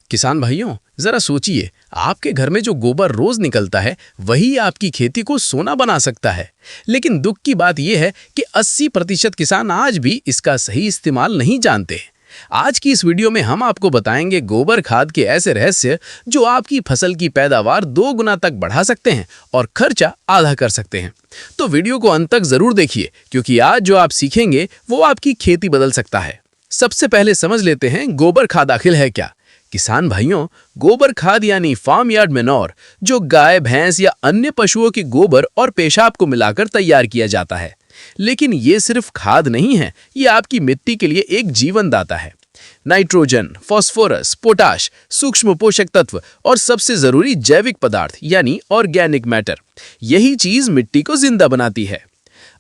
किसान भाइयों, जरा सोचिए, आपके घर में जो गोबर रोज निकलता है वही आपकी खेती को सोना बना सकता है। लेकिन दुख की बात यह है कि 80% किसान आज भी इसका सही इस्तेमाल नहीं जानते। आज की इस वीडियो में हम आपको बताएंगे गोबर खाद के ऐसे रहस्य जो आपकी फसल की पैदावार 2 गुना तक बढ़ा सकते हैं और खर्चा आधा कर सकते हैं। तो वीडियो को अंत तक जरूर देखिए, क्योंकि आज जो आप सीखेंगे वो आपकी खेती बदल सकता है। सबसे पहले समझ लेते हैं गोबर खाद आखिर है क्या। किसान भाइयों, गोबर खाद यानी फार्म यार्ड मैन्योर जो गाय, भैंस या अन्य पशुओं के गोबर और पेशाब को मिलाकर तैयार किया जाता है। लेकिन ये सिर्फ खाद नहीं है, ये आपकी मिट्टी के लिए एक जीवन दाता है। नाइट्रोजन, फास्फोरस, पोटाश, सूक्ष्म पोषक तत्व और सबसे जरूरी जैविक पदार्थ यानी ऑर्गेनिक मैटर, यही चीज मिट्टी को जिंदा बनाती है।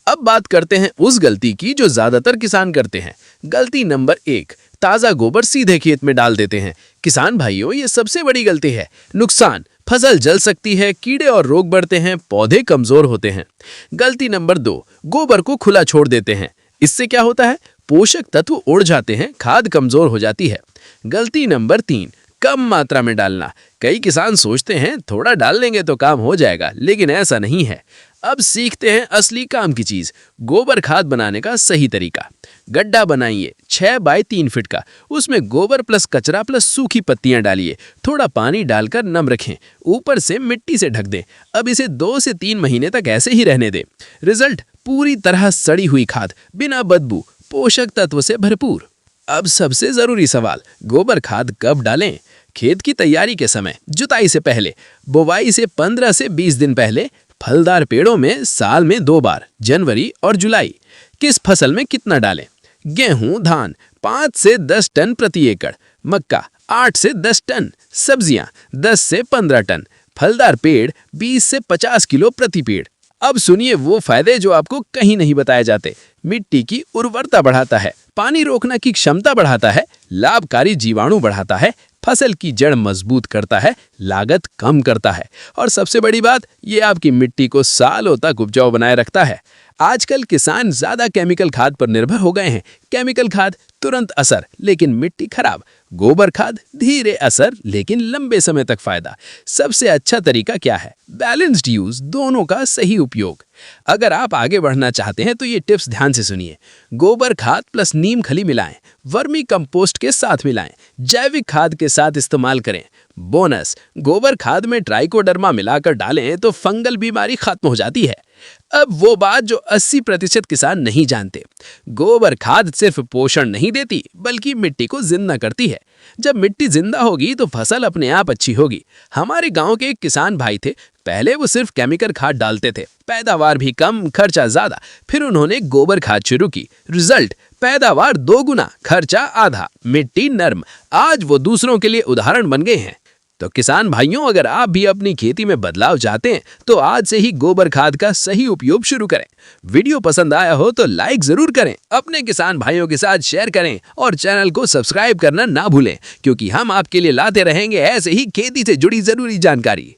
अब बात करते हैं उस गलती की जो ज्यादातर किसान करते हैं। गलती नंबर 1, ताजा गोबर सीधे खेत में डाल देते हैं। किसान भाइयों, ये सबसे बड़ी गलती है। नुकसान, फसल जल सकती है, कीड़े और रोग बढ़ते हैं, पौधे कमजोर होते हैं। गलती नंबर 2, गोबर को खुला छोड़ देते हैं। इससे क्या होता है? पोषक तत्व उड़ जाते हैं, खाद कमजोर हो जाती है। गलती नंबर 3, कम मात्रा में डालना। कई किसान सोचते हैं थोड़ा डाल लेंगे तो काम हो जाएगा, लेकिन ऐसा नहीं है। अब सीखते हैं असली काम की चीज, गोबर खाद बनाने का सही तरीका। गड्ढा बनाइए 6 बाय 3 फीट का, उसमें गोबर प्लस कचरा प्लस सूखी पत्तियां डालिए, थोड़ा पानी डालकर नम रखें, ऊपर से मिट्टी से ढक दें। अब इसे 2 से 3 महीने तक ऐसे ही रहने दें। रिजल्ट, पूरी तरह सड़ी हुई खाद, बिना बदबू, पोषक तत्व से भरपूर। अब सबसे जरूरी सवाल, गोबर खाद कब डालें? खेत की तैयारी के समय, जुताई से पहले, बुवाई से 15 से 20 दिन पहले, फलदार पेड़ों में साल में 2 बार, जनवरी और जुलाई। किस फसल में कितना डालें? गेहूं, धान 5 से 10 टन प्रति एकड़, मक्का 8 से 10 टन, सब्जियां 10 से 15 टन, फलदार पेड़ 20 से 50 किलो प्रति पेड़। अब सुनिए वो फायदे जो आपको कहीं नहीं बताए जाते। मिट्टी की उर्वरता बढ़ाता है, पानी रोकने की क्षमता बढ़ाता है, लाभकारी जीवाणु बढ़ाता है, फसल की जड़ मजबूत करता है, लागत कम करता है, और सबसे बड़ी बात, ये आपकी मिट्टी को सालों तक उपजाऊ बनाए रखता है। आजकल किसान ज्यादा केमिकल खाद पर निर्भर हो गए हैं। केमिकल खाद तुरंत असर लेकिन मिट्टी खराब, गोबर खाद धीरे असर लेकिन लंबे समय तक फायदा। सबसे अच्छा तरीका क्या है? बैलेंस्ड यूज, दोनों का सही उपयोग। अगर आप आगे बढ़ना चाहते हैं तो ये टिप्स ध्यान से सुनिए। गोबर खाद प्लस नीम खली मिलाएं, वर्मी कंपोस्ट के साथ मिलाएं, जैविक खाद के साथ इस्तेमाल करें। बोनस, गोबर खाद में ट्राइकोडर्मा मिलाकर डालें तो फंगल बीमारी खत्म हो जाती है। अब वो बात जो 80% किसान नहीं जानते, गोबर खाद सिर्फ पोषण नहीं देती बल्कि मिट्टी को जिंदा करती है। जब मिट्टी जिंदा होगी तो फसल अपने आप अच्छी होगी। हमारे गांव के एक किसान भाई थे, पहले वो सिर्फ केमिकल खाद डालते थे, पैदावार भी कम, खर्चा ज्यादा। फिर उन्होंने गोबर खाद शुरू की। रिजल्ट, पैदावार 2 गुना, खर्चा आधा, मिट्टी नर्म। आज वो दूसरों के लिए उदाहरण बन गए हैं। तो किसान भाइयों, अगर आप भी अपनी खेती में बदलाव चाहते हैं तो आज से ही गोबर खाद का सही उपयोग शुरू करें। वीडियो पसंद आया हो तो लाइक जरूर करें, अपने किसान भाइयों के साथ शेयर करें और चैनल को सब्सक्राइब करना ना भूलें, क्योंकि हम आपके लिए लाते रहेंगे ऐसे ही खेती से जुड़ी जरूरी जानकारी।